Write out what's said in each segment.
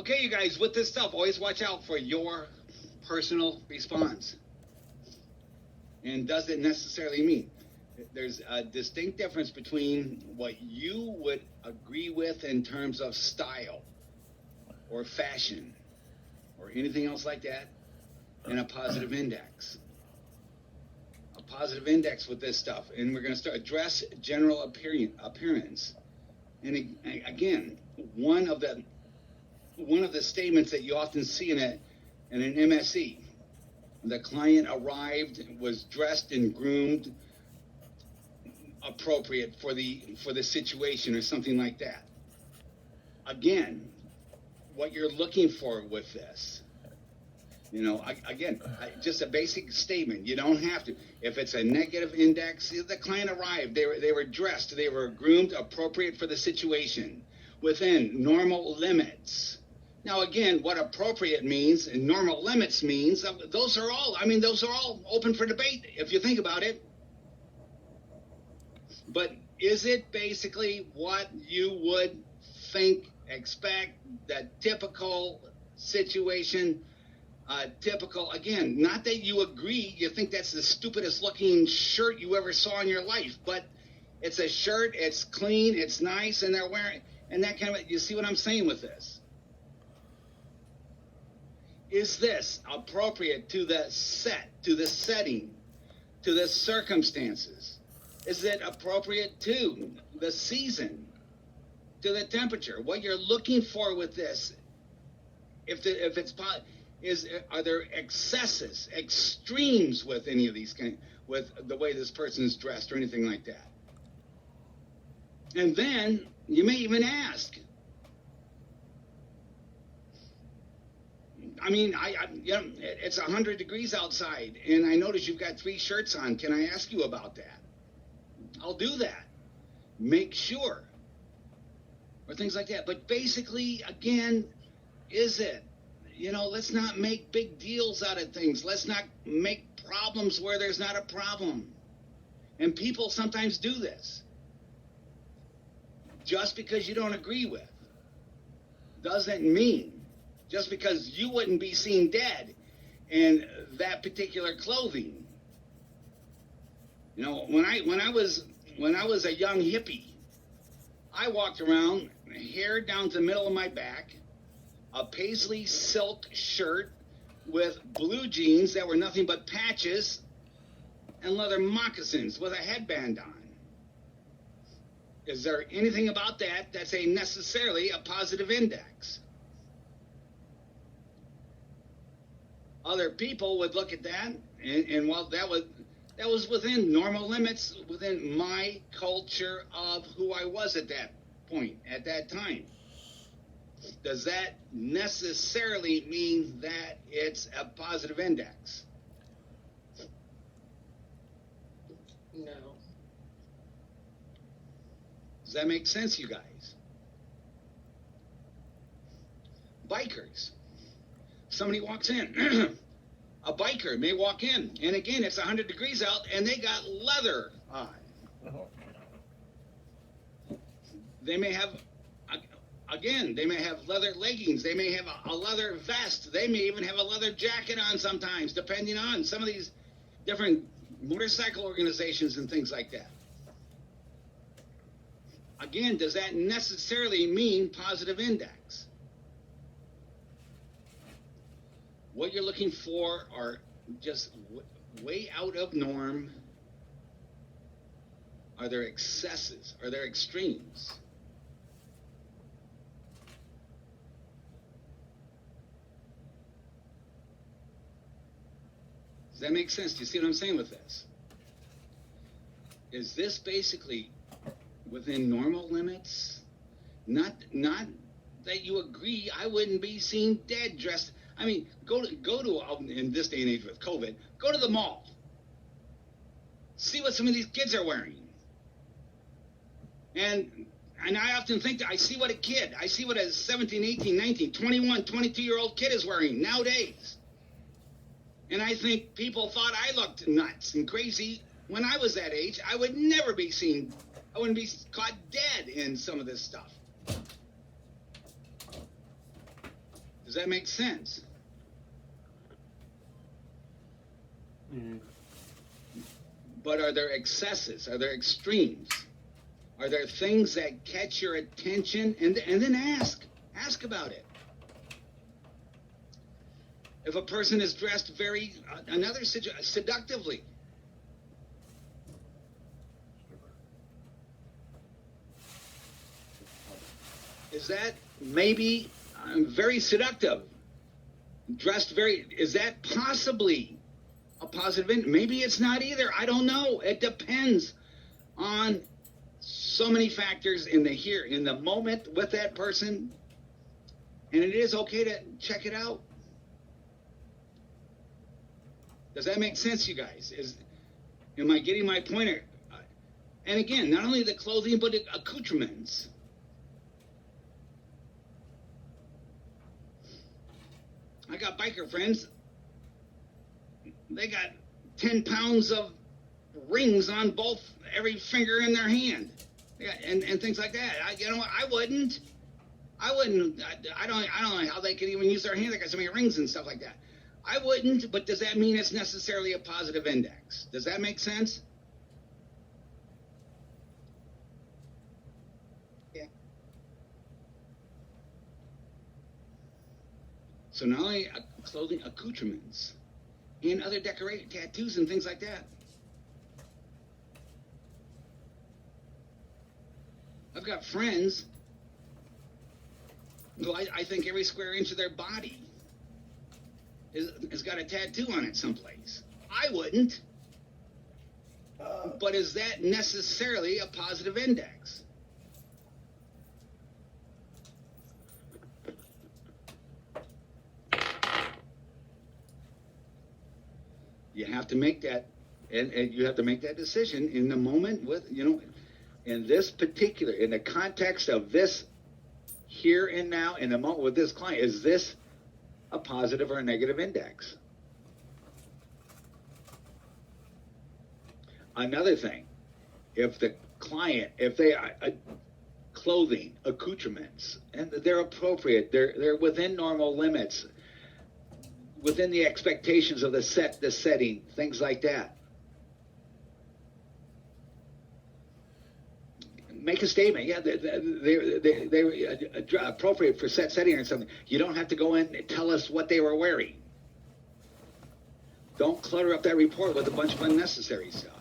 Okay, you guys, with this stuff, always watch out for your personal response. And does it necessarily mean? There's a distinct difference between what you would agree with in terms of style or fashion or anything else like that, and a positive index. A positive index with this stuff. And we're going to start address general appearance. And again, one of the statements that you often see in an MSE, the client arrived, was dressed and groomed appropriate for the situation or something like that. Again, what you're looking for with this, just a basic statement. You don't have to. If it's a negative index, the client arrived, they were dressed, they were groomed appropriate for the situation within normal limits. Now, again, what appropriate means and normal limits means, those are all open for debate if you think about it. But is it basically what you would think, expect, the typical situation, again, not that you agree, you think that's the stupidest looking shirt you ever saw in your life, but it's a shirt, it's clean, it's nice, and they're wearing, and that kind of, you see what I'm saying with this? Is this appropriate to the setting, to the circumstances? Is it appropriate to the season, to the temperature? What you're looking for with this, are there excesses, extremes with any of these with the way this person is dressed or anything like that? And then you may even ask, it's 100 degrees outside, and I notice you've got 3 shirts on. Can I ask you about that? I'll do that. Make sure. Or things like that. But basically, again, is it? Let's not make big deals out of things. Let's not make problems where there's not a problem. And people sometimes do this. Just because you don't agree with doesn't mean just because you wouldn't be seen dead in that particular clothing. When I was a young hippie, I walked around, hair down to the middle of my back, a paisley silk shirt with blue jeans that were nothing but patches, and leather moccasins with a headband on. Is there anything about that that's necessarily a positive index? Other people would look at that, and while that was within normal limits, within my culture of who I was at that point, at that time. Does that necessarily mean that it's a positive index? No. Does that make sense, you guys? Bikers. Somebody walks in. A biker may walk in, and again, it's 100 degrees out, and they got leather on. They may have leather leggings. They may have a leather vest. They may even have a leather jacket on sometimes, depending on some of these different motorcycle organizations and things like that. Again, does that necessarily mean positive index? What you're looking for are just way out of norm. Are there excesses? Are there extremes? Does that make sense? Do you see what I'm saying with this? Is this basically within normal limits? Not that you agree. I wouldn't be seen dead dressed. Go to in this day and age with COVID, go to the mall. See what some of these kids are wearing. And I often think that I see what a 17, 18, 19, 21, 22-year-old kid is wearing nowadays. And I think people thought I looked nuts and crazy when I was that age. I would never be seen, I wouldn't be caught dead in some of this stuff. that make sense? Mm-hmm. But are there excesses? Are there extremes? Are there things that catch your attention? And then ask about it. If a person is dressed very, seductively, is that maybe very seductive? Dressed very, is that possibly a positive? Maybe it's not either. I don't know. It depends on so many factors in the moment with that person. And it is okay to check it out. Does that make sense, you guys? Am I getting my point? And again, not only the clothing, but accoutrements. I got biker friends. They got 10 pounds of rings on every finger in their hand, and things like that. I wouldn't. I don't know how they could even use their hand. They got so many rings and stuff like that. I wouldn't. But does that mean it's necessarily a positive index? Does that make sense? Yeah. So not only clothing, accoutrements, and other tattoos and things like that. I've got friends who I think every square inch of their body has got a tattoo on it someplace. I wouldn't. But is that necessarily a positive index? You have to make that, and you have to make that decision in the moment with, in this particular, in the context of this here and now, in the moment with this client, is this a positive or a negative index? Another thing, if the client, if they are clothing, accoutrements, and they're appropriate, they're within normal limits, within the expectations of the setting, things like that. Make a statement. Yeah, they're appropriate for setting or something. You don't have to go in and tell us what they were wearing. Don't clutter up that report with a bunch of unnecessary stuff.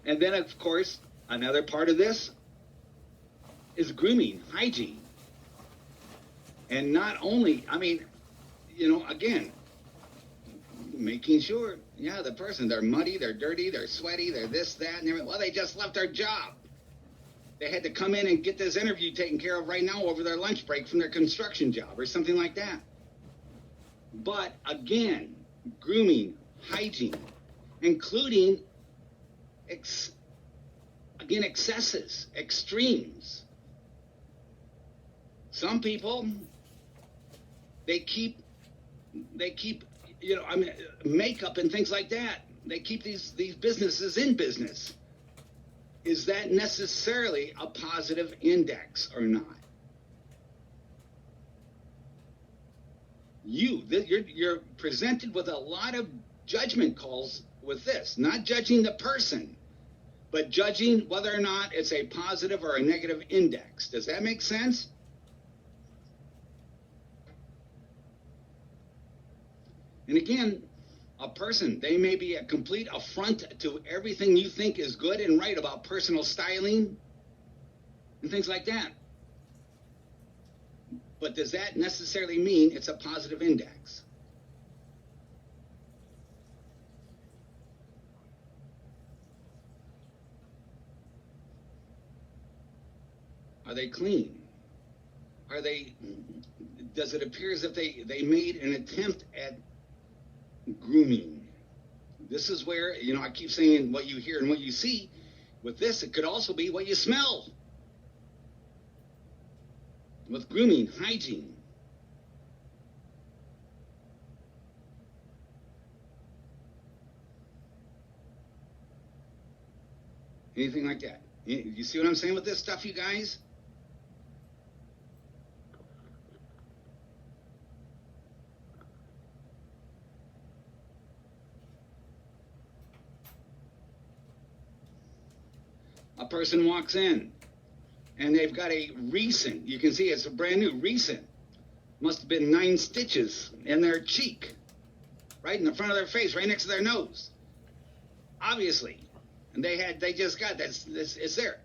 And then, of course, another part of this is grooming, hygiene. And not only, again, making sure, the person, they're muddy, they're dirty, they're sweaty, they're this, that, and everything. Well, they just left their job. They had to come in and get this interview taken care of right now over their lunch break from their construction job or something like that. But again, grooming, hygiene, including, excesses, extremes. Some people, they keep makeup and things like that. They keep these businesses in business. Is that necessarily a positive index or not? You're presented with a lot of judgment calls with this, not judging the person, but judging whether or not it's a positive or a negative index. Does that make sense? And again, a person, they may be a complete affront to everything you think is good and right about personal styling and things like that. But does that necessarily mean it's a positive index? Are they clean? Does it appear as if they made an attempt at grooming? This is where, I keep saying what you hear and what you see. With this, it could also be what you smell. With grooming, hygiene. Anything like that. You see what I'm saying with this stuff, you guys? A person walks in and they've got a recent, you can see it's a brand new recent, must have been 9 stitches in their cheek, right in the front of their face, right next to their nose. Obviously. And they just got this, it's there.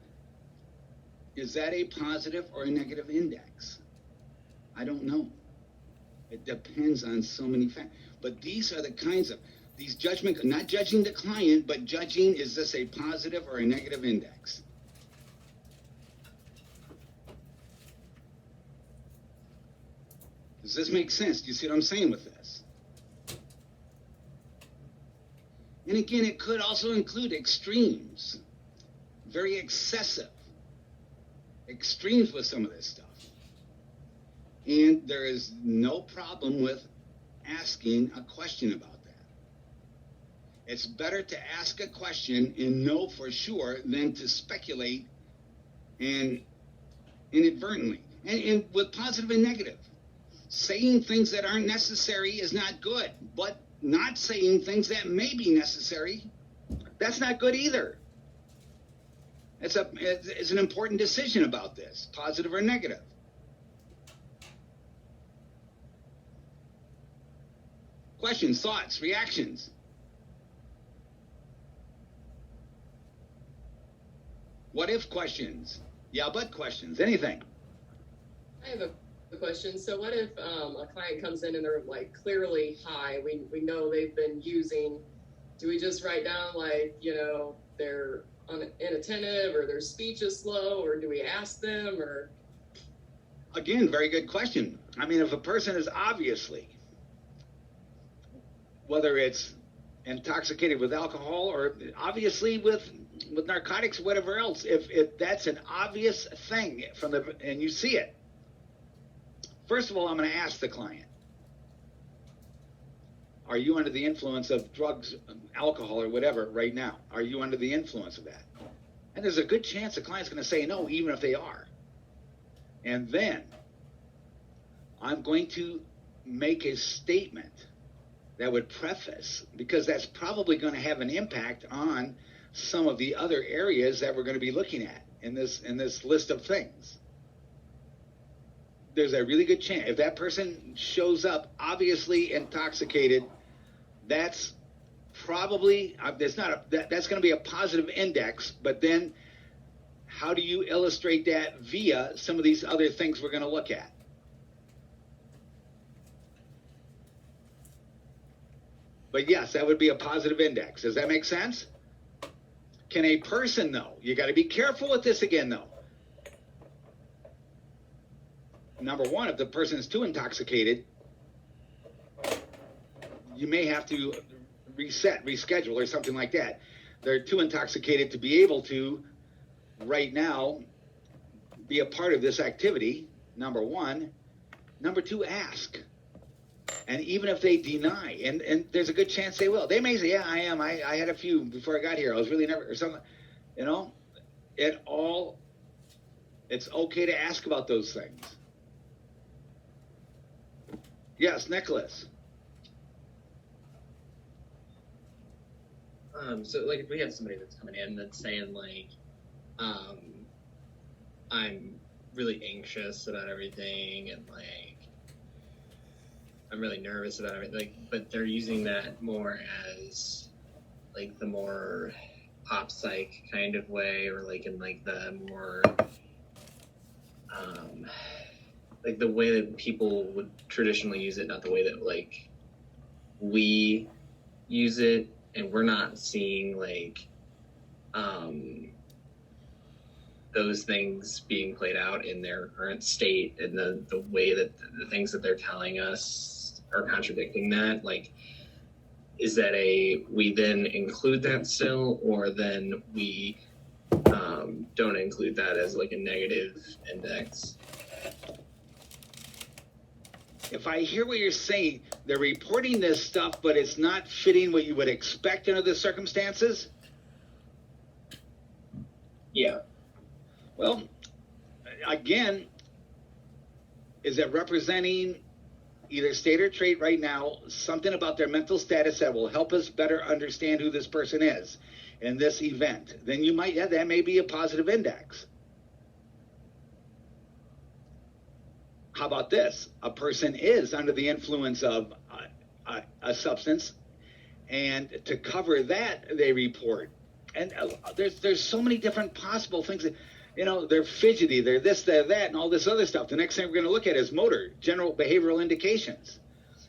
Is that a positive or a negative index? I don't know. It depends on so many factors. But these are the kinds of, these judgment, not judging the client, but judging, is this a positive or a negative index? Does this make sense? Do you see what I'm saying with this? And again, it could also include extremes, very excessive extremes with some of this stuff. And there is no problem with asking a question about that. It's better to ask a question and know for sure than to speculate and inadvertently. And with positive and negative. Saying things that aren't necessary is not good, but not saying things that may be necessary, that's not good either. It's an important decision about this, positive or negative. Questions, thoughts, reactions? What if questions? Yeah, but questions, anything. I have a question. So what if a client comes in and they're like clearly high? We know they've been using. Do we just write down like, you know, they're inattentive or their speech is slow, or do we ask them? Or again, very good question. I mean, if a person is obviously, whether it's intoxicated with alcohol or obviously with narcotics, whatever else, if that's an obvious thing from and you see it, first of all, I'm going to ask the client, are you under the influence of drugs, alcohol, or whatever right now? Are you under the influence of that? And there's a good chance the client's going to say no, even if they are. And then I'm going to make a statement that would preface, because that's probably going to have an impact on some of the other areas that we're going to be looking at in this list of things. There's a really good chance if that person shows up obviously intoxicated, that's probably that's going to be a positive index. But then how do you illustrate that via some of these other things we're going to look at? But yes, that would be a positive index. Does that make sense? Can a person, though, you got to be careful with this again, though. Number one, if the person is too intoxicated, you may have to reschedule or something like that. They're too intoxicated to be able to, right now, be a part of this activity, number one. Number two, ask. And even if they deny, and there's a good chance they will. They may say, yeah, I am. I had a few before I got here. I was really nervous or something. You know, it's okay to ask about those things. Yes, Nicholas. So like if we have somebody that's coming in that's saying like, I'm really anxious about everything and like I'm really nervous about everything, like, but they're using that more as like the more pop psych kind of way, or like in like the more like the way that people would traditionally use it, not the way that like we use it. And we're not seeing like those things being played out in their current state, and the way that the things that they're telling us are contradicting that. Like, is that we then include that still, or then we don't include that as like a negative index? If I hear what you're saying, they're reporting this stuff, but it's not fitting what you would expect under the circumstances? Yeah. Well, again, is it representing either state or trait right now, something about their mental status that will help us better understand who this person is in this event? Then you might, yeah, that may be a positive index. How about this? A person is under the influence of a substance, and to cover that, they report. And there's so many different possible things. You know, they're fidgety, they're this, they're that, and all this other stuff. The next thing we're going to look at is motor, general behavioral indications.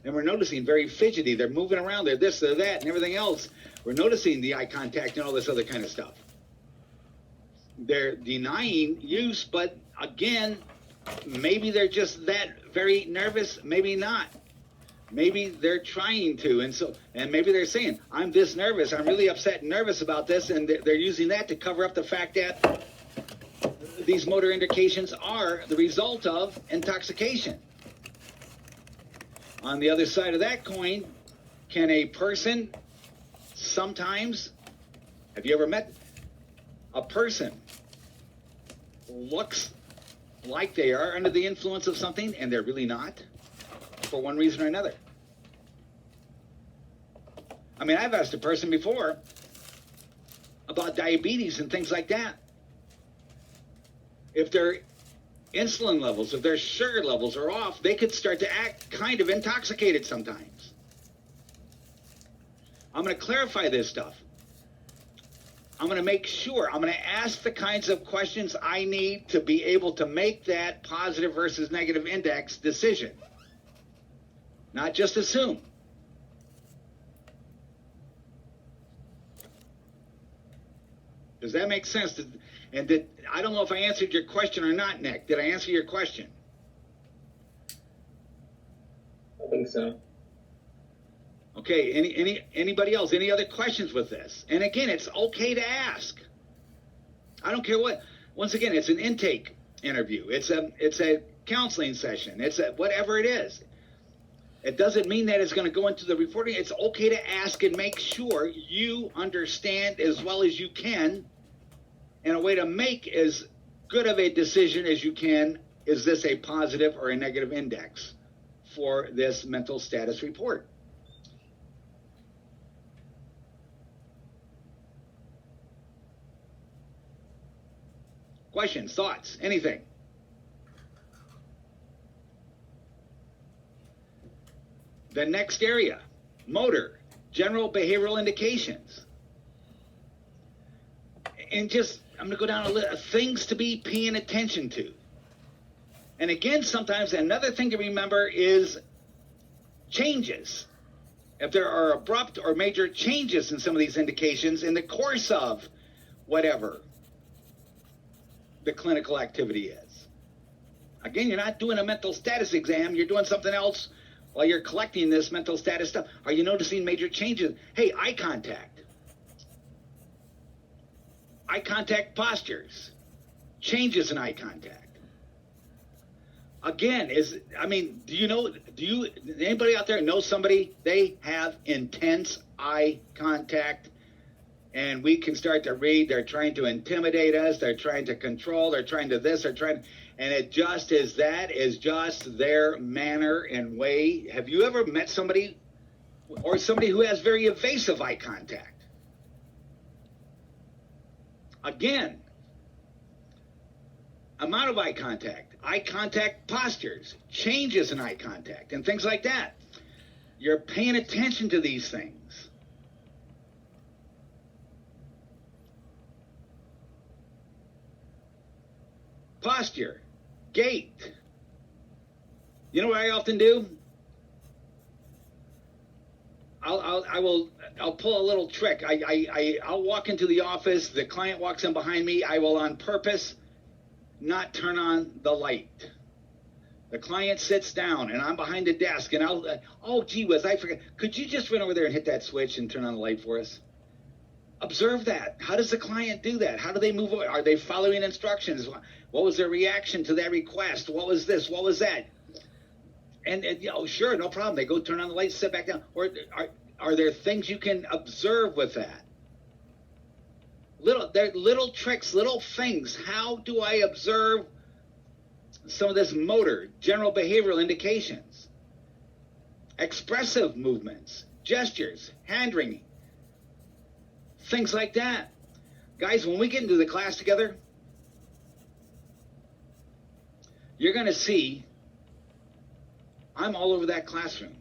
And we're noticing very fidgety. They're moving around, they're this, they're that, and everything else. We're noticing the eye contact and all this other kind of stuff. They're denying use, but again, maybe they're just that very nervous, maybe not. Maybe they're trying to, and maybe they're saying, I'm this nervous, I'm really upset and nervous about this, and they're using that to cover up the fact that these motor indications are the result of intoxication. On the other side of that coin, can a person sometimes, have you ever met a person looks like they are under the influence of something and they're really not, for one reason or another? I mean, I've asked a person before about diabetes and things like that. If their insulin levels, if their sugar levels are off, they could start to act kind of intoxicated sometimes. I'm going to clarify this stuff. I'm going to make sure, I'm going to ask the kinds of questions I need to be able to make that positive versus negative index decision. Not just assume. Does that make sense? And I don't know if I answered your question or not, Nick. Did I answer your question? I think so. Okay, anybody else? Any other questions with this? And again, it's okay to ask. I don't care what. Once again, it's an intake interview. It's a counseling session. It's whatever it is. It doesn't mean that it's going to go into the reporting. It's okay to ask and make sure you understand as well as you can, and a way to make as good of a decision as you can. Is this a positive or a negative index for this mental status report? Questions, thoughts, anything? The next area, motor, general behavioral indications. And just, I'm going to go down a list of things to be paying attention to. And again, sometimes another thing to remember is changes. If there are abrupt or major changes in some of these indications in the course of whatever the clinical activity is. Again, you're not doing a mental status exam. You're doing something else while you're collecting this mental status stuff. Are you noticing major changes? Hey, eye contact. Eye contact postures. Changes in eye contact. Again, anybody out there know somebody, they have intense eye contact, and we can start to read, they're trying to intimidate us, they're trying to control, they're trying to this, and it just is, that is just their manner and way. Have you ever met somebody or somebody who has very evasive eye contact? Again, amount of eye contact postures, changes in eye contact, and things like that. You're paying attention to these things. Posture, gait. You know what I often do? I'll pull a little trick. I'll walk into the office, the client walks in behind me, I will on purpose not turn on the light. The client sits down and I'm behind the desk and oh gee whiz, I forgot. Could you just run over there and hit that switch and turn on the light for us? Observe that. How does the client do that? How do they move? Are they following instructions? What was their reaction to that request? What was this? What was that? And sure, no problem. They go turn on the lights, sit back down. Or are there things you can observe with that? They're little tricks, little things. How do I observe some of this motor, general behavioral indications, expressive movements, gestures, hand wringing, things like that? Guys, when we get into the class together, you're going to see I'm all over that classroom.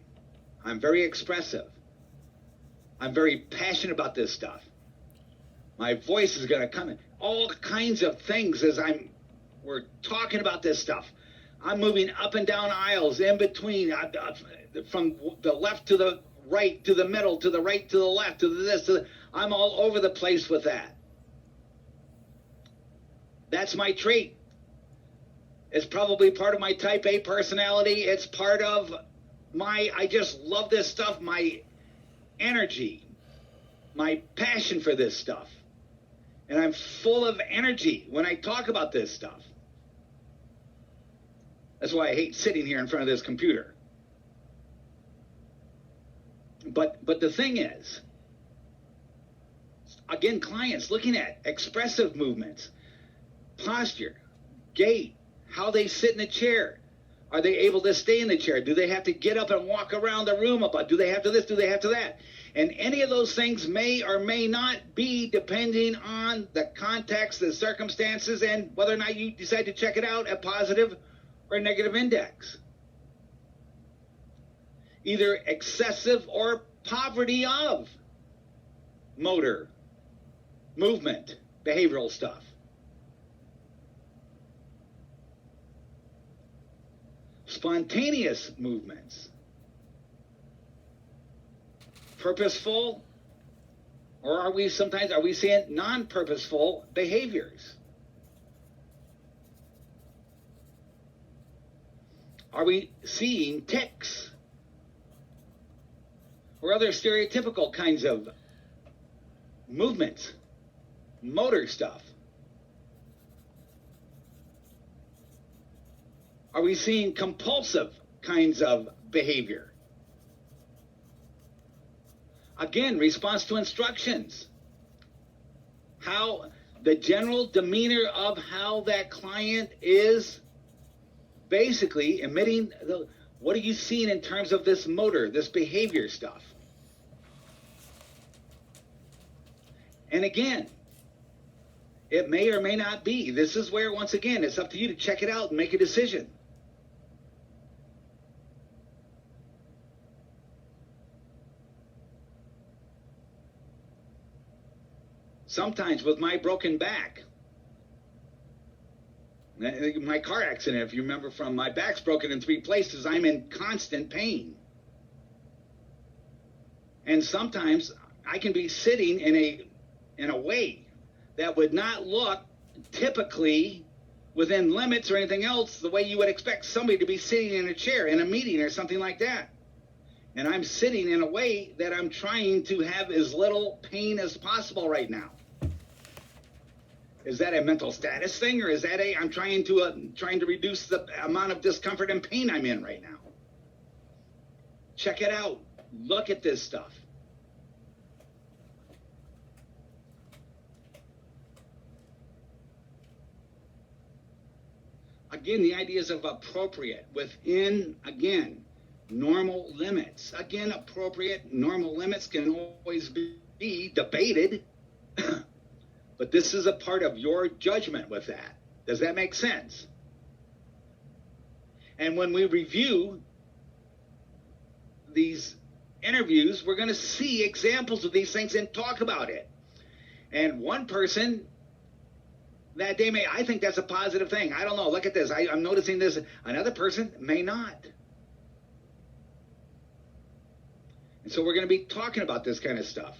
I'm very expressive. I'm very passionate about this stuff. My voice is going to come in. All kinds of things as we're talking about this stuff. I'm moving up and down aisles, in between, from the left to the right, to the middle, to the right, to the left, to the this. I'm all over the place with that. That's my trait. It's probably part of my type A personality. It's part of I just love this stuff, my energy, my passion for this stuff. And I'm full of energy when I talk about this stuff. That's why I hate sitting here in front of this computer. But the thing is, again, clients looking at expressive movements, posture, gait, how they sit in the chair. Are they able to stay in the chair? Do they have to get up and walk around the room about? Do they have to this? Do they have to that? And any of those things may or may not be depending on the context, the circumstances, and whether or not you decide to check it out at positive or negative index. Either excessive or poverty of motor, movement, behavioral stuff. Spontaneous movements. Purposeful, or are we seeing non-purposeful behaviors? Are we seeing tics or other stereotypical kinds of movements, motor stuff? Are we seeing compulsive kinds of behavior? Again, response to instructions. How the general demeanor of how that client is basically emitting what are you seeing in terms of this motor, this behavior stuff? And again, it may or may not be. This is where, once again, it's up to you to check it out and make a decision. Sometimes with my broken back, my car accident, if you remember, from my back's broken in 3 places, I'm in constant pain. And sometimes I can be sitting in a way that would not look typically within limits or anything else the way you would expect somebody to be sitting in a chair in a meeting or something like that. And I'm sitting in a way that I'm trying to have as little pain as possible right now. Is that a mental status thing, or is that I'm trying to reduce the amount of discomfort and pain I'm in right now? Check it out. Look at this stuff. Again, the ideas of appropriate within, again, normal limits. Again, appropriate, normal limits can always be debated. But this is a part of your judgment with that. Does that make sense? And when we review these interviews, we're going to see examples of these things and talk about it. And one person that day I think that's a positive thing. I don't know. Look at this. I'm noticing this. Another person may not. And so we're going to be talking about this kind of stuff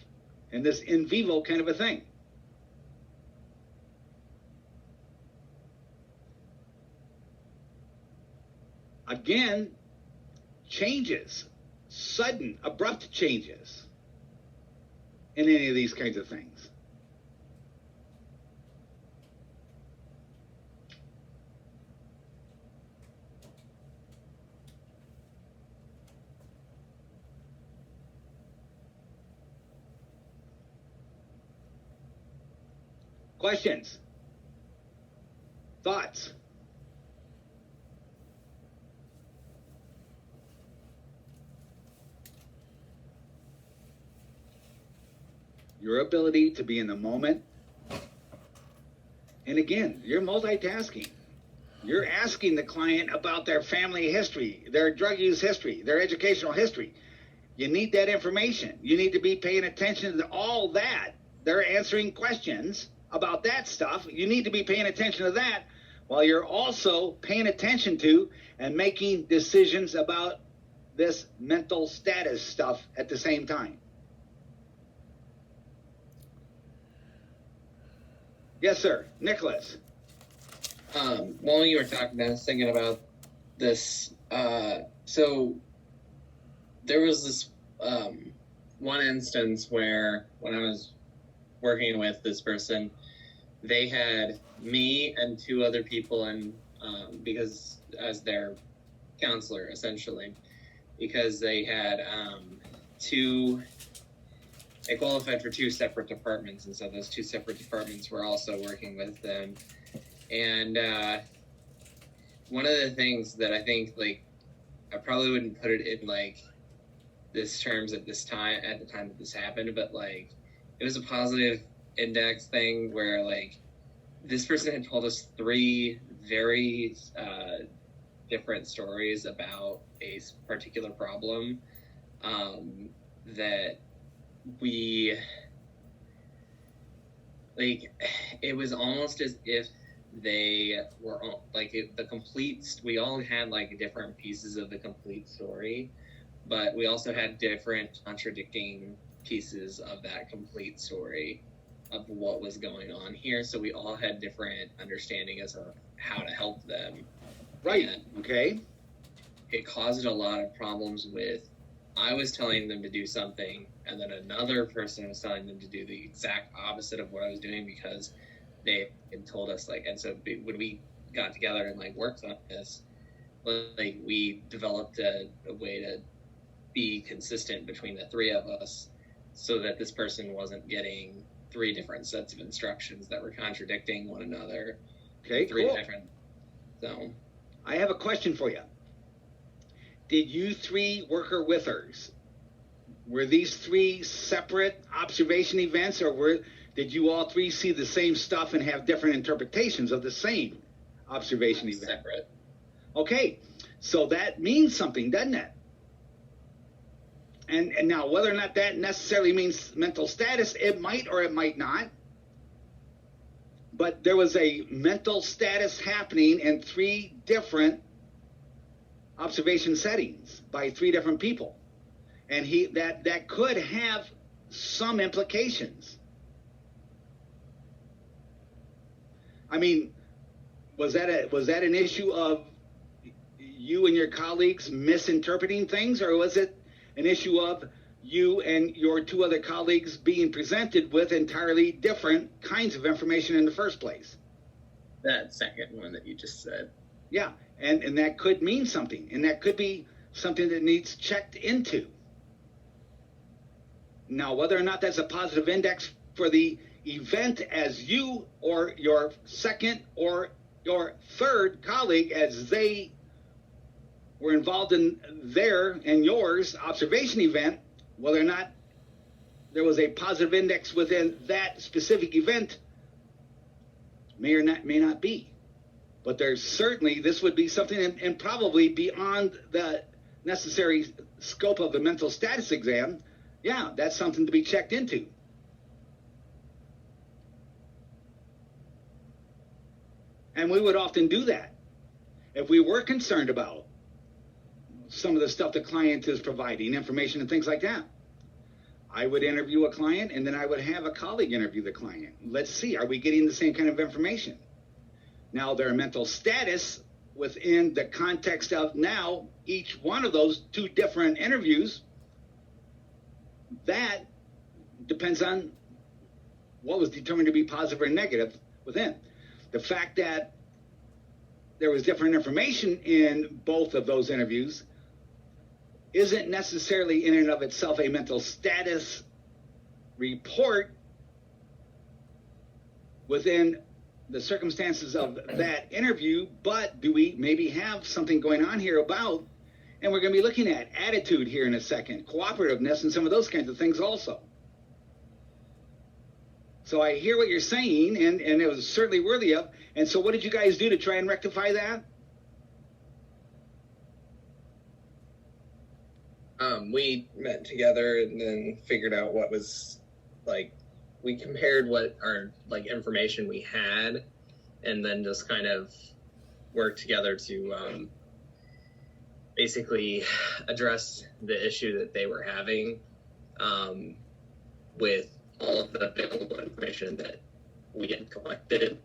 and this in vivo kind of a thing. Again, changes, sudden, abrupt changes in any of these kinds of things. Questions? Thoughts? Your ability to be in the moment. And again, you're multitasking. You're asking the client about their family history, their drug use history, their educational history. You need that information. You need to be paying attention to all that. They're answering questions about that stuff. You need to be paying attention to that while you're also paying attention to and making decisions about this mental status stuff at the same time. Yes, sir. Nicholas. While you were talking, I was thinking about this. So there was this one instance where when I was working with this person, they had me and two other people in because as their counselor, essentially, because they had they qualified for two separate departments, and so those two separate departments were also working with them. And one of the things that I think, like, I probably wouldn't put it in like this terms at the time that this happened, but like it was a positive index thing where like this person had told us three very different stories about a particular problem that we like. It was almost as if they were like we all had like different pieces of the complete story, but we also had different contradicting pieces of that complete story of what was going on here. So we all had different understanding as of how to help them. Right. And okay. it caused a lot of problems with, I was telling them to do something and then another person was telling them to do the exact opposite of what I was doing because they had told us, like, and so when we got together and like worked on this, like we developed a way to be consistent between the three of us so that this person wasn't getting three different sets of instructions that were contradicting one another. Okay, three cool. different. So I have a question for you. Did you three worker withers, were these three separate observation events, or did you all three see the same stuff and have different interpretations of the same observation event? separate. Okay, so that means something, doesn't it? And now, whether or not that necessarily means mental status, it might or it might not. But there was a mental status happening in three different observation settings by three different people. And that could have some implications. I mean, was that an issue of you and your colleagues misinterpreting things, or was it an issue of you and your two other colleagues being presented with entirely different kinds of information in the first place? That second one that you just said. Yeah, and that could mean something, and that could be something that needs checked into. Now, whether or not that's a positive index for the event as you or your second or your third colleague as they were involved in their and yours observation event, whether or not there was a positive index within that specific event may not be. But there's certainly, this would be something, and probably beyond the necessary scope of the mental status exam. Yeah, that's something to be checked into. And we would often do that if we were concerned about some of the stuff the client is providing, information and things like that. I would interview a client, and then I would have a colleague interview the client. Let's see, are we getting the same kind of information? Now, their mental status within the context of now each one of those two different interviews, that depends on what was determined to be positive or negative within. The fact that there was different information in both of those interviews isn't necessarily in and of itself a mental status report within the circumstances of that interview, but do we maybe have something going on here about, and we're going to be looking at attitude here in a second, cooperativeness, and some of those kinds of things also. So I hear what you're saying, and it was certainly worthy of. And so what did you guys do to try and rectify that? We met together and then figured out what was, like, we compared what our, like, information we had, and then just kind of worked together to basically address the issue that they were having with all of the available information that we had collected.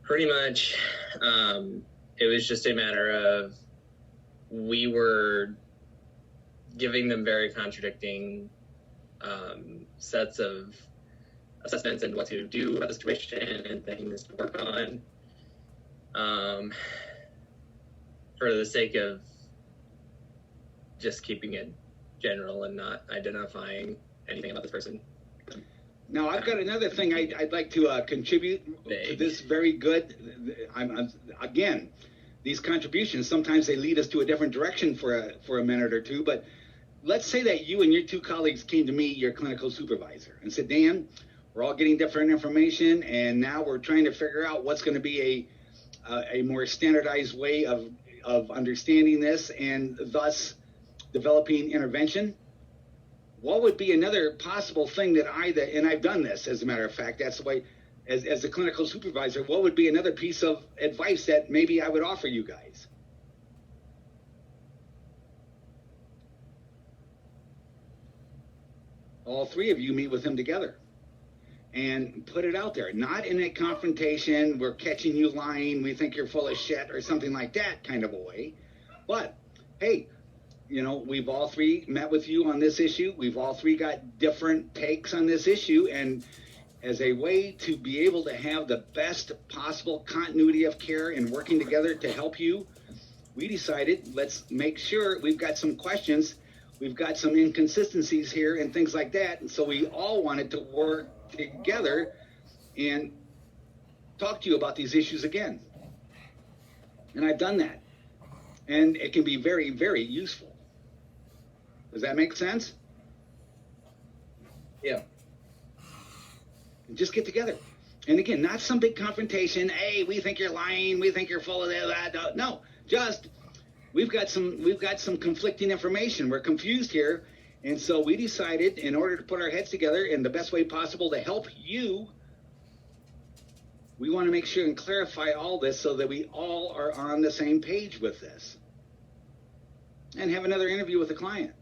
Pretty much, it was just a matter of we were giving them very contradicting sets of assessments and what to do about the situation and things to work on, for the sake of just keeping it general and not identifying anything about this person. Now, I've got another thing I'd like to contribute to this very good. Again, these contributions, sometimes they lead us to a different direction for a minute or two, but let's say that you and your two colleagues came to me, your clinical supervisor, and said, Dan, we're all getting different information, and now we're trying to figure out what's going to be a more standardized way of understanding this and thus developing intervention. What would be another possible thing that and I've done this, as a matter of fact, that's the way, as a clinical supervisor, what would be another piece of advice that maybe I would offer you guys? All three of you meet with him together and put it out there, not in a confrontation, we're catching you lying, we think you're full of shit or something like that kind of a way, but hey, you know, we've all three met with you on this issue. We've all three got different takes on this issue. And as a way to be able to have the best possible continuity of care and working together to help you, we decided, let's make sure we've got some questions. We've got some inconsistencies here and things like that. And so we all wanted to work together and talk to you about these issues again. And I've done that. And it can be very, very useful. Does that make sense? Yeah. Just get together. And again, not some big confrontation. Hey, we think you're lying. We think you're full of that. No, just we've got some conflicting information. We're confused here. And so we decided, in order to put our heads together in the best way possible to help you, we want to make sure and clarify all this so that we all are on the same page with this. And have another interview with the client.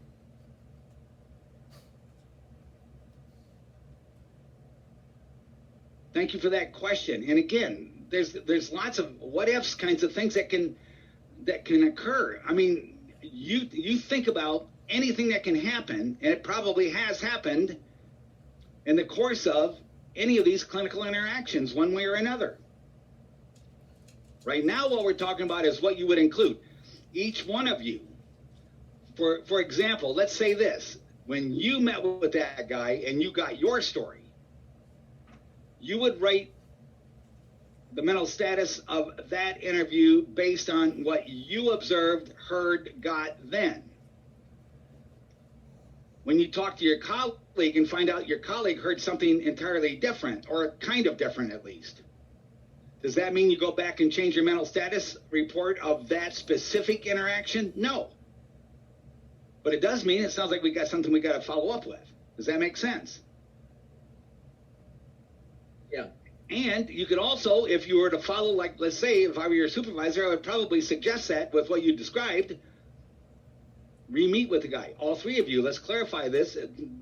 Thank you for that question. And again, there's lots of what ifs kinds of things that can occur. I mean, you think about anything that can happen, and it probably has happened in the course of any of these clinical interactions, one way or another. Right now, what we're talking about is what you would include. Each one of you, for example, let's say this. When you met with that guy and you got your story, you would rate the mental status of that interview based on what you observed, heard, got then. When you talk to your colleague and find out your colleague heard something entirely different, or kind of different at least, does that mean you go back and change your mental status report of that specific interaction? No. But it does mean it sounds like we got something we got to follow up with. Does that make sense? Yeah. And you could also, if you were to follow, like, let's say, if I were your supervisor, I would probably suggest that with what you described, re-meet with the guy. All three of you, let's clarify this.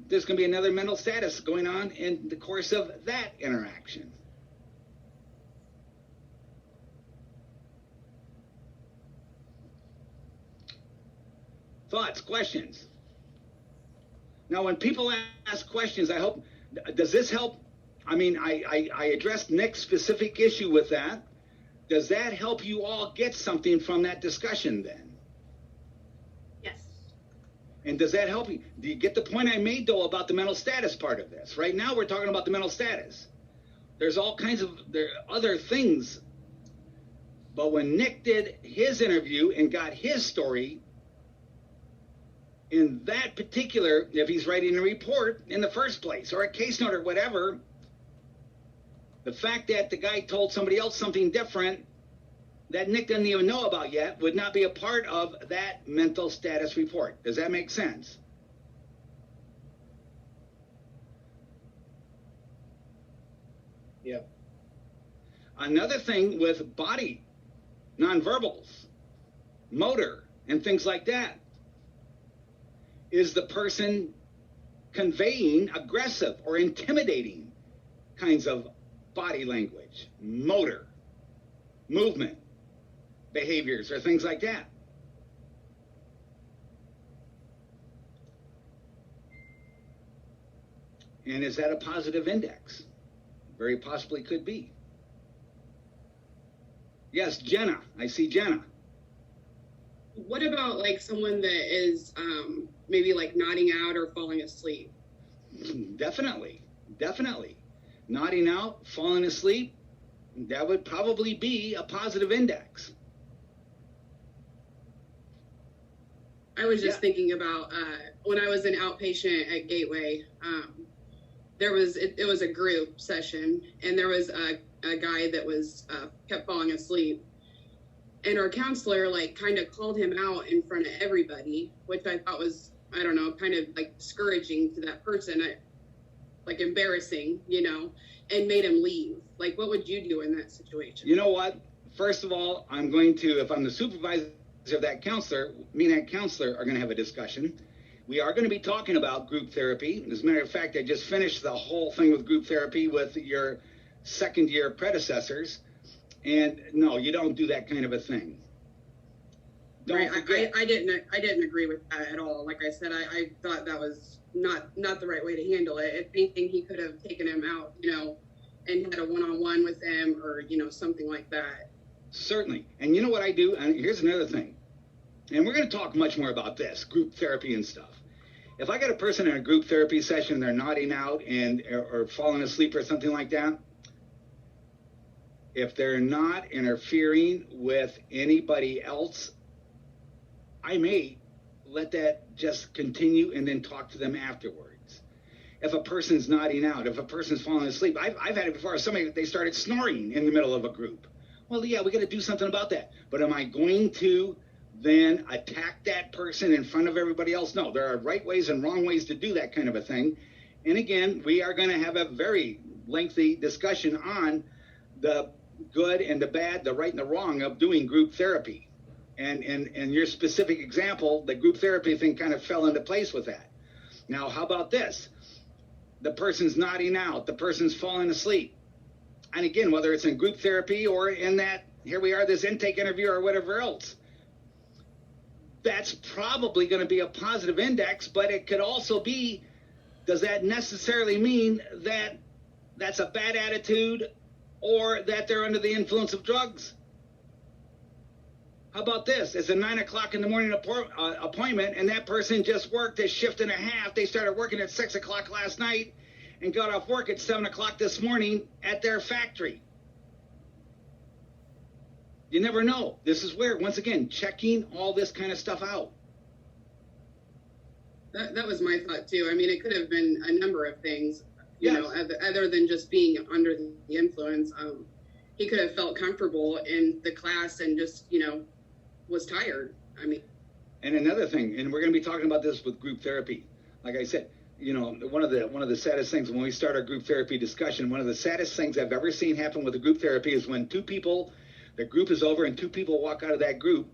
There's going to be another mental status going on in the course of that interaction. Thoughts, questions? Now, when people ask questions, I hope, does this help? I mean, I addressed Nick's specific issue with that. Does that help you all get something from that discussion then? Yes. And does that help you? Do you get the point I made, though, about the mental status part of this? Right now, we're talking about the mental status. There's all kinds of other things. But when Nick did his interview and got his story, in that particular, if he's writing a report in the first place or a case note or whatever, the fact that the guy told somebody else something different that Nick doesn't even know about yet would not be a part of that mental status report. Does that make sense? Yeah. Another thing with body nonverbals, motor, and things like that is the person conveying aggressive or intimidating kinds of body language, motor, movement, behaviors, or things like that. And is that a positive index? Very possibly could be. Yes, Jenna. I see Jenna. What about like someone that is maybe like nodding out or falling asleep? Definitely. Nodding out, falling asleep, that would probably be a positive index. I was just thinking about when I was an outpatient at Gateway, it was a group session, and there was a guy that was kept falling asleep, and our counselor like kind of called him out in front of everybody, which I thought was, I don't know, kind of like discouraging to that person, like embarrassing, and made him leave. Like, what would you do in that situation? You know what? First of all, I'm going to, if I'm the supervisor of that counselor, me and that counselor are going to have a discussion. We are going to be talking about group therapy. As a matter of fact, I just finished the whole thing with group therapy with your second year predecessors. And no, you don't do that kind of a thing. Right. I didn't agree with that at all. Like I said, I thought that was not the right way to handle it. If anything, he could have taken him out, and had a one-on-one with him, or something like that. Certainly. And you know what I do? And here's another thing. And we're going to talk much more about this, group therapy and stuff. If I got a person in a group therapy session, they're nodding out or falling asleep or something like that, if they're not interfering with anybody else, I may let that just continue and then talk to them afterwards. If a person's nodding out, if a person's falling asleep, I've had it before. They started snoring in the middle of a group. Well, yeah, we got to do something about that. But am I going to then attack that person in front of everybody else? No, there are right ways and wrong ways to do that kind of a thing. And again, we are going to have a very lengthy discussion on the good and the bad, the right and the wrong of doing group therapy. And your specific example, the group therapy thing kind of fell into place with that. Now, how about this? The person's nodding out, the person's falling asleep. And again, whether it's in group therapy or in that, here we are, this intake interview or whatever else, that's probably going to be a positive index, but it could also be, does that necessarily mean that that's a bad attitude or that they're under the influence of drugs? How about this? It's a 9 o'clock in the morning appointment, and that person just worked a shift and a half. They started working at 6 o'clock last night and got off work at 7 o'clock this morning at their factory. You never know. This is where, once again, checking all this kind of stuff out. That was my thought too. I mean, it could have been a number of things, Yes. other than just being under the influence. He could have felt comfortable in the class and just, was tired. I mean. And another thing, and we're going to be talking about this with group therapy. Like I said, one of the saddest things when we start our group therapy discussion, one of the saddest things I've ever seen happen with a group therapy is when the group is over and two people walk out of that group,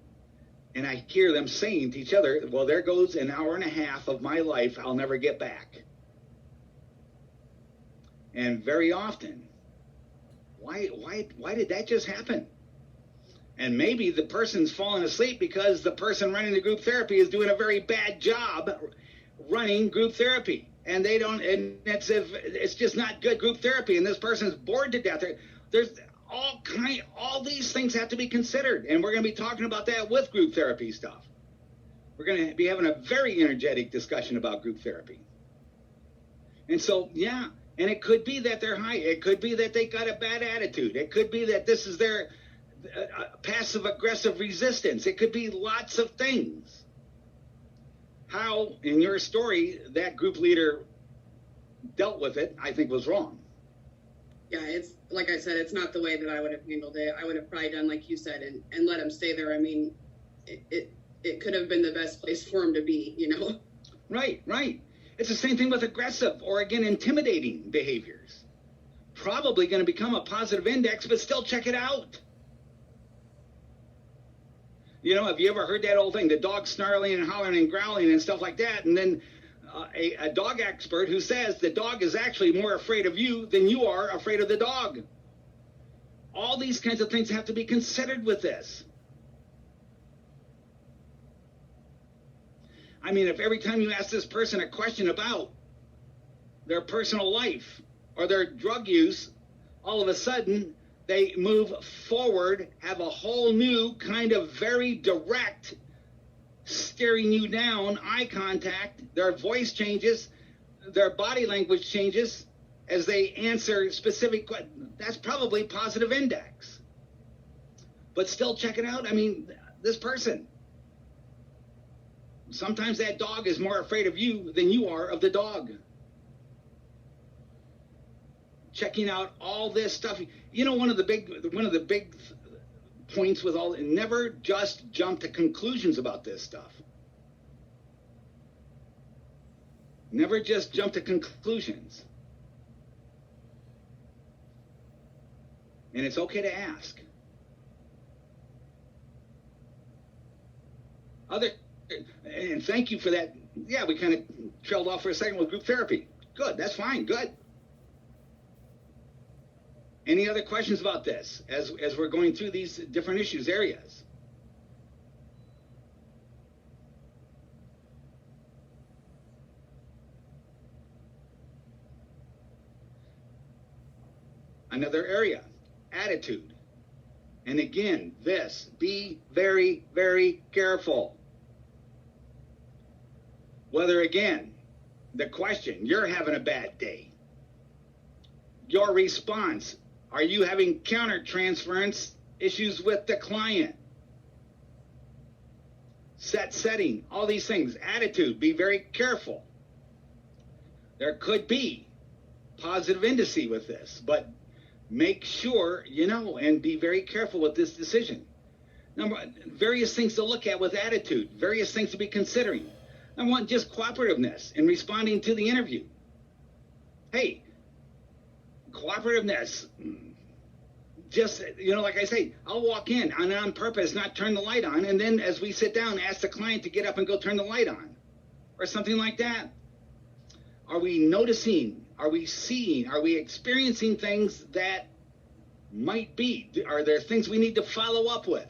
and I hear them saying to each other, well, there goes an hour and a half of my life I'll never get back. And very often, why did that just happen? And maybe the person's falling asleep because the person running the group therapy is doing a very bad job running group therapy. And it's just not good group therapy, and this person's bored to death. There's all these things have to be considered, and we're going to be talking about that with group therapy stuff. We're going to be having a very energetic discussion about group therapy. And so, yeah, and it could be that they're high. It could be that they got a bad attitude. It could be that this is their passive-aggressive resistance. It could be lots of things. How, in your story, that group leader dealt with it, I think was wrong. Yeah, it's like I said, it's not the way that I would have handled it. I would have probably done like you said and let him stay there. I mean, it could have been the best place for him to be, you know? Right. It's the same thing with aggressive or, again, intimidating behaviors. Probably going to become a positive index, but still check it out. You know, have you ever heard that old thing, the dog snarling and hollering and growling and stuff like that? And then a dog expert who says the dog is actually more afraid of you than you are afraid of the dog. All these kinds of things have to be considered with this. I mean, if every time you ask this person a question about their personal life or their drug use, all of a sudden they move forward, have a whole new kind of very direct staring you down, eye contact, their voice changes, their body language changes as they answer specific questions. That's probably positive index. But still check it out. I mean, this person. Sometimes that dog is more afraid of you than you are of the dog. Checking out all this stuff. You know, one of the big points with all, never just jump to conclusions about this stuff. Never just jump to conclusions. And it's okay to ask. And thank you for that. Yeah, we kind of trailed off for a second with group therapy. Good, that's fine, good. Any other questions about this as we're going through these different areas? Another area, attitude. And again, be very, very careful. Whether, again, the question, you're having a bad day. Your response, are you having counter-transference issues with the client? Setting, all these things. Attitude, be very careful. There could be positive indice with this, but make sure you know and be very careful with this decision. Various things to look at with attitude, various things to be considering. Number one, just cooperativeness in responding to the interview. Hey, cooperativeness. Just, you know, like I say, I'll walk in and on purpose not turn the light on, and then as we sit down, ask the client to get up and go turn the light on, or something like that. Are we noticing? Are we seeing? Are we experiencing things that might be? Are there things we need to follow up with?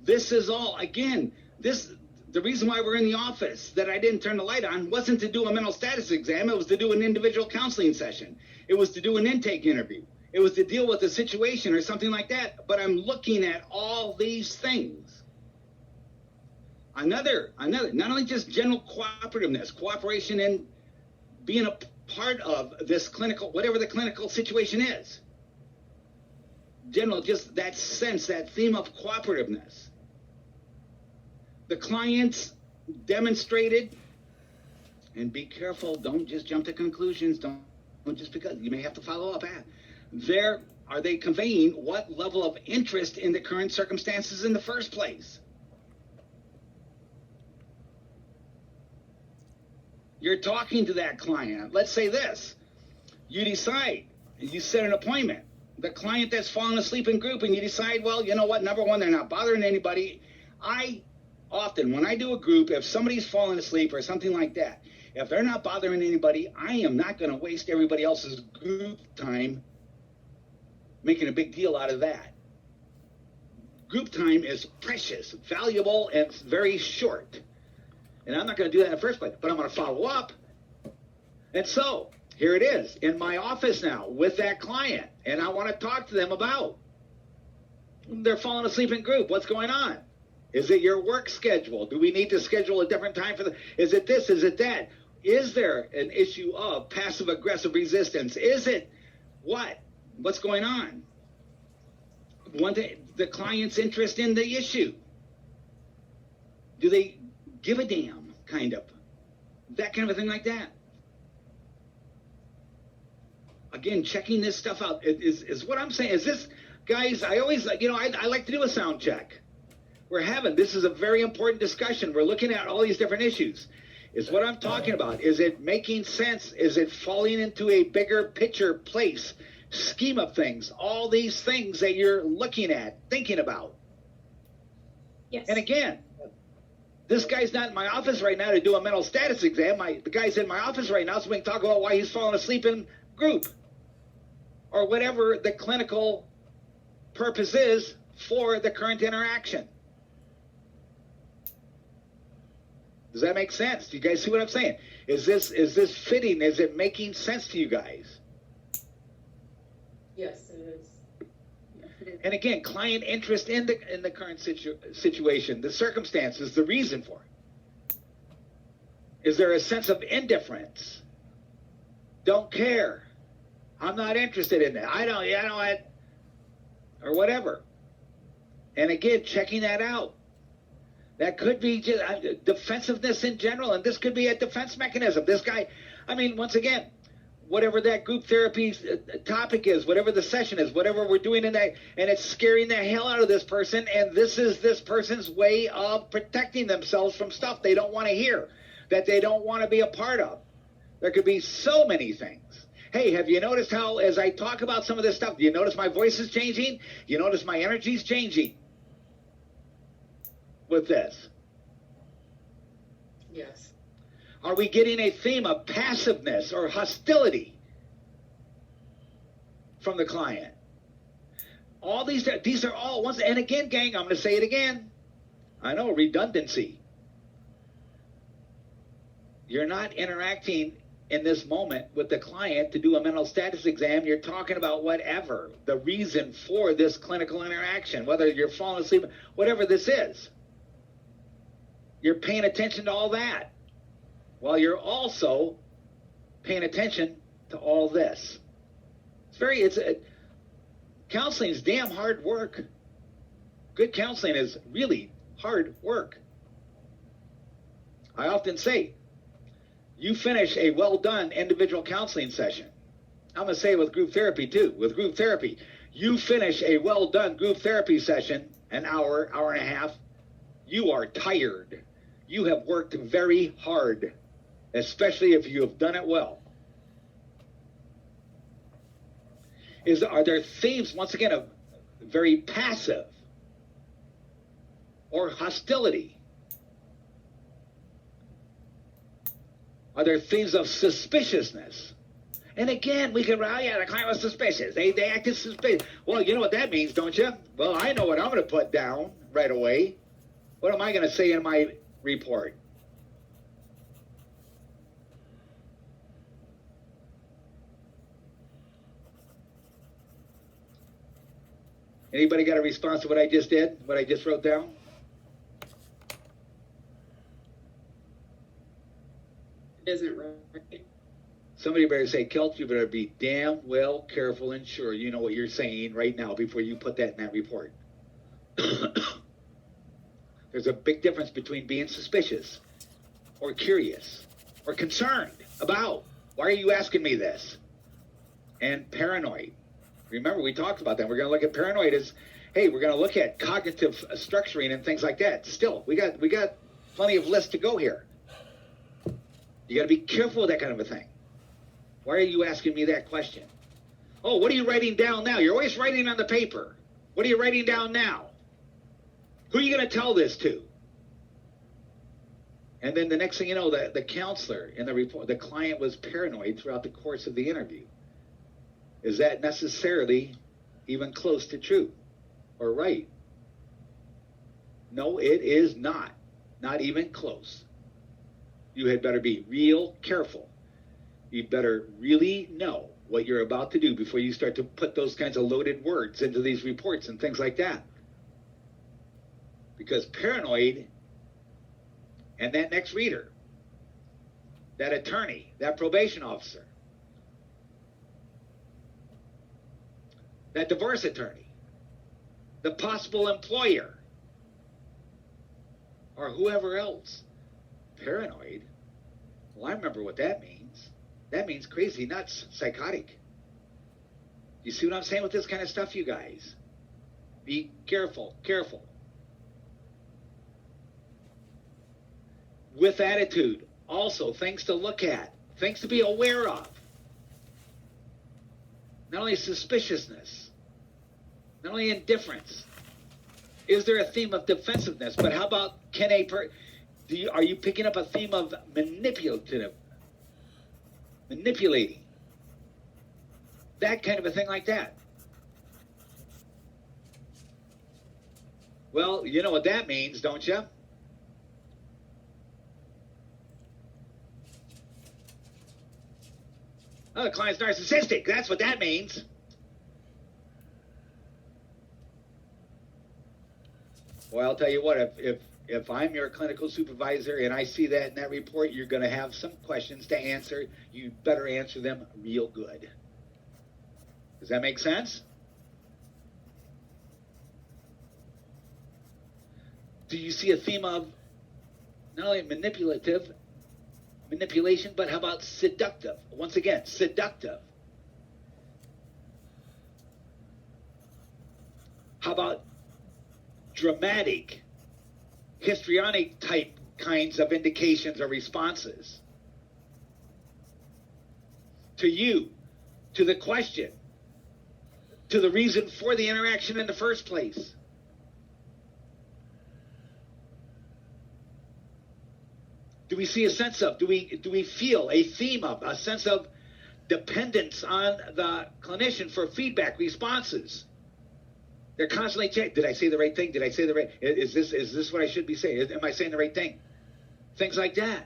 This is all, again, the reason why we're in the office that I didn't turn the light on wasn't to do a mental status exam. It was to do an individual counseling session. It was to do an intake interview. It was to deal with a situation or something like that. But I'm looking at all these things. Another, not only just general cooperativeness, cooperation in being a part of this clinical, whatever the clinical situation is. General, just that sense, that theme of cooperativeness. The clients demonstrated, and be careful, don't just jump to conclusions, don't just because you may have to follow up. Are they conveying what level of interest in the current circumstances in the first place? You're talking to that client. Let's say this. You decide, you set an appointment. The client that's fallen asleep in group, and you decide, well, you know what, number one, they're not bothering anybody. Often, when I do a group, if somebody's fallen asleep or something like that, if they're not bothering anybody, I am not going to waste everybody else's group time making a big deal out of that. Group time is precious, valuable, and very short. And I'm not going to do that in the first place, but I'm going to follow up. And so, here it is, in my office now with that client, and I want to talk to them about they're falling asleep in group. What's going on? Is it your work schedule? Do we need to schedule a different time for the? Is it this? Is it that? Is there an issue of passive aggressive resistance? Is it what? What's going on? One thing, the client's interest in the issue. Do they give a damn? Kind of. That kind of a thing like that. Again, checking this stuff out is what I'm saying. Is this, guys, I always, I like to do a sound check. This is a very important discussion. We're looking at all these different issues. Is what I'm talking about. Is it making sense? Is it falling into a bigger picture place, scheme of things? All these things that you're looking at, thinking about. Yes. And again, this guy's not in my office right now to do a mental status exam. The guy's in my office right now so we can talk about why he's falling asleep in group. Or whatever the clinical purpose is for the current interaction. Does that make sense? Do you guys see what I'm saying? Is this fitting? Is it making sense to you guys? Yes, it is. And again, client interest in the current situation, the circumstances, the reason for it. Is there a sense of indifference? Don't care. I'm not interested in that. I don't, or whatever. And again, checking that out. That could be just defensiveness in general, and this could be a defense mechanism. This guy, once again, whatever that group therapy topic is, whatever the session is, whatever we're doing in that, and it's scaring the hell out of this person, and this is this person's way of protecting themselves from stuff they don't want to hear, that they don't want to be a part of. There could be so many things. Hey, have you noticed how, as I talk about some of this stuff, do you notice my voice is changing? You notice my energy's changing with this? Yes. Are we getting a theme of passiveness or hostility from the client? All these are all ones. And again, gang, I'm going to say it again. I know, redundancy. You're not interacting in this moment with the client to do a mental status exam. You're talking about whatever the reason for this clinical interaction, whether you're falling asleep, whatever this is. You're paying attention to all that while you're also paying attention to all this. Counseling is damn hard work. Good counseling is really hard work. I often say, you finish a well-done individual counseling session. I'm going to say with group therapy too. With group therapy, you finish a well-done group therapy session, an hour, hour and a half, you are tired. You have worked very hard, especially if you have done it well. Are there themes, once again, of very passive or hostility? Are there themes of suspiciousness? And again, we can, the client was suspicious. They acted suspicious. Well, you know what that means, don't you? Well, I know what I'm going to put down right away. What am I going to say in my report? Anybody got a response to what I just did? What I just wrote down? It isn't right. Somebody better say, Kelt, you better be damn well careful and sure you know what you're saying right now before you put that in that report. There's a big difference between being suspicious or curious or concerned about, why are you asking me this? And paranoid. Remember, we talked about that. We're going to look at paranoid as, hey, we're going to look at cognitive structuring and things like that. Still, we got plenty of lists to go here. You got to be careful with that kind of a thing. Why are you asking me that question? Oh, what are you writing down now? You're always writing on the paper. What are you writing down now? Who are you going to tell this to? And then the next thing you know, the counselor in the report, the client was paranoid throughout the course of the interview. Is that necessarily even close to true or right? No, it is not. Not even close. You had better be real careful. You'd better really know what you're about to do before you start to put those kinds of loaded words into these reports and things like that. Because paranoid and that next reader, that attorney, that probation officer, that divorce attorney, the possible employer, or whoever else, paranoid, well, I remember what that means. That means crazy, nuts, psychotic. You see what I'm saying with this kind of stuff, you guys? Be careful, careful. With attitude, also things to look at, things to be aware of. Not only suspiciousness, not only indifference. Is there a theme of defensiveness? But how about are you picking up a theme of manipulating? That kind of a thing like that. Well, you know what that means, don't you? Oh, the client's narcissistic. That's what that means. Well, I'll tell you what, if I'm your clinical supervisor and I see that in that report, you're going to have some questions to answer. You better answer them real good. Does that make sense? Do you see a theme of not only manipulation, but how about seductive? Once again, seductive. How about dramatic, histrionic type kinds of indications or responses? To you, to the question, to the reason for the interaction in the first place. Do we see a sense of, do we feel a theme of, a sense of dependence on the clinician for feedback responses? They're constantly checking. Did I say the right thing? Did I say the right? Is this what I should be saying? Am I saying the right thing? Things like that.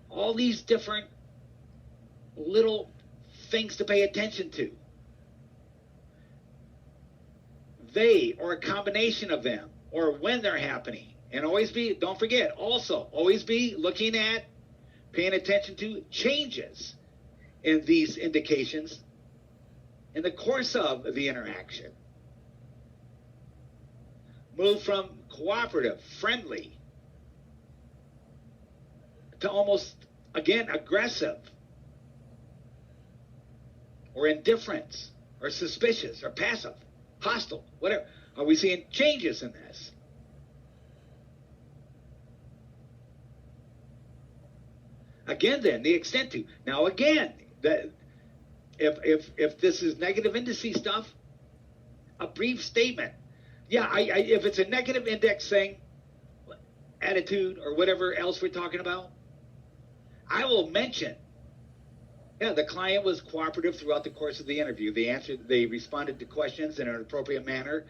All these different little things to pay attention to. They, or a combination of them, or when they're happening. And always be, don't forget, also, always be looking at, paying attention to changes in these indications in the course of the interaction. Move from cooperative, friendly, to almost, again, aggressive, or indifference, or suspicious, or passive, hostile, whatever. Are we seeing changes in this? Again, then, the extent to. Now, again, if this is negative indice stuff, a brief statement. Yeah, if it's a negative index thing, attitude, or whatever else we're talking about, I will mention, yeah, the client was cooperative throughout the course of the interview. They responded to questions in an appropriate manner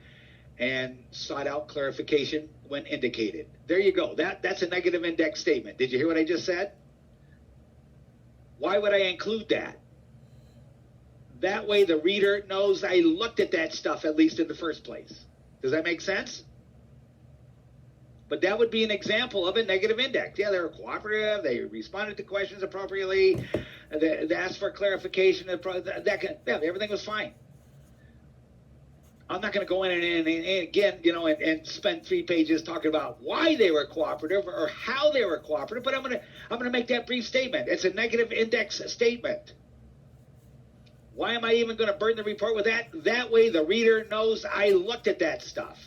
and sought out clarification when indicated. There you go. That's a negative index statement. Did you hear what I just said? Why would I include that? That way the reader knows I looked at that stuff at least in the first place. Does that make sense? But that would be an example of a negative index. Yeah, they were cooperative. They responded to questions appropriately. They asked for clarification. Everything was fine. I'm not going to go in and again, and spend 3 pages talking about why they were cooperative or how they were cooperative, but I'm going to make that brief statement. It's a negative index statement. Why am I even going to burden the report with that? That way the reader knows I looked at that stuff.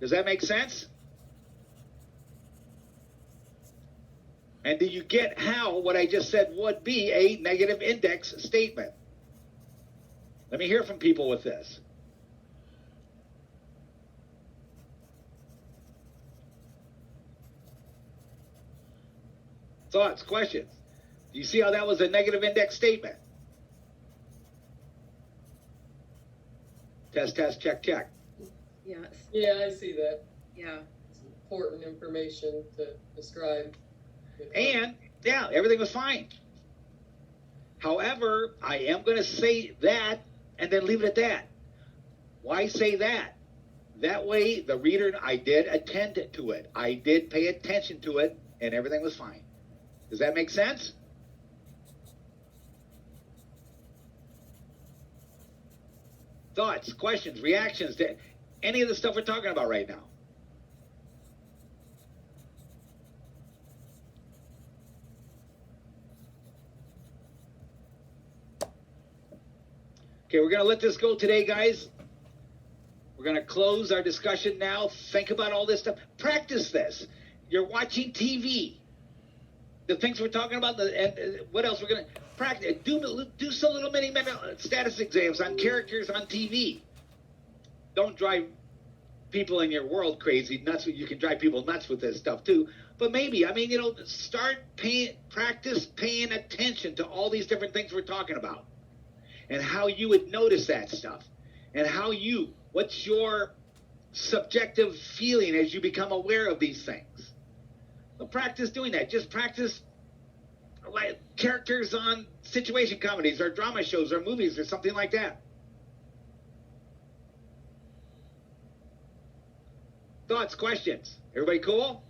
Does that make sense? And do you get how what I just said would be a negative index statement? Let me hear from people with this. Thoughts, questions? Do you see how that was a negative index statement? Test, check. Yes. Yeah, I see that. Yeah. It's important information to describe. And, yeah, everything was fine. However, I am going to say that and then leave it at that. Why say that? That way, the reader, I did attend to it. I did pay attention to it, and everything was fine. Does that make sense? Thoughts, questions, reactions to any of the stuff we're talking about right now? Okay, we're going to let this go today, guys. We're going to close our discussion now. Think about all this stuff. Practice this. You're watching TV. The things we're talking about, and what else we're going to practice. Do some little mini status exams on characters on TV. Don't drive people in your world crazy nuts. You can drive people nuts with this stuff too. But maybe, I mean, practice paying attention to all these different things we're talking about. And how you would notice that stuff. And what's your subjective feeling as you become aware of these things. So practice doing that. Just practice like characters on situation comedies or drama shows or movies or something like that. Thoughts, questions? Everybody cool?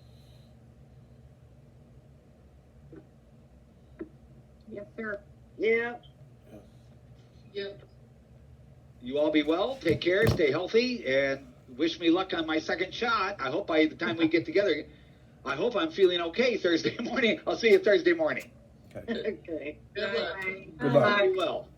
Yes, sir. Yeah. Yep. You all be well. Take care. Stay healthy. And wish me luck on my second shot. I hope by the time we get together, I hope I'm feeling okay Thursday morning. I'll see you Thursday morning. Okay. Good luck. Bye. Good luck. Be well.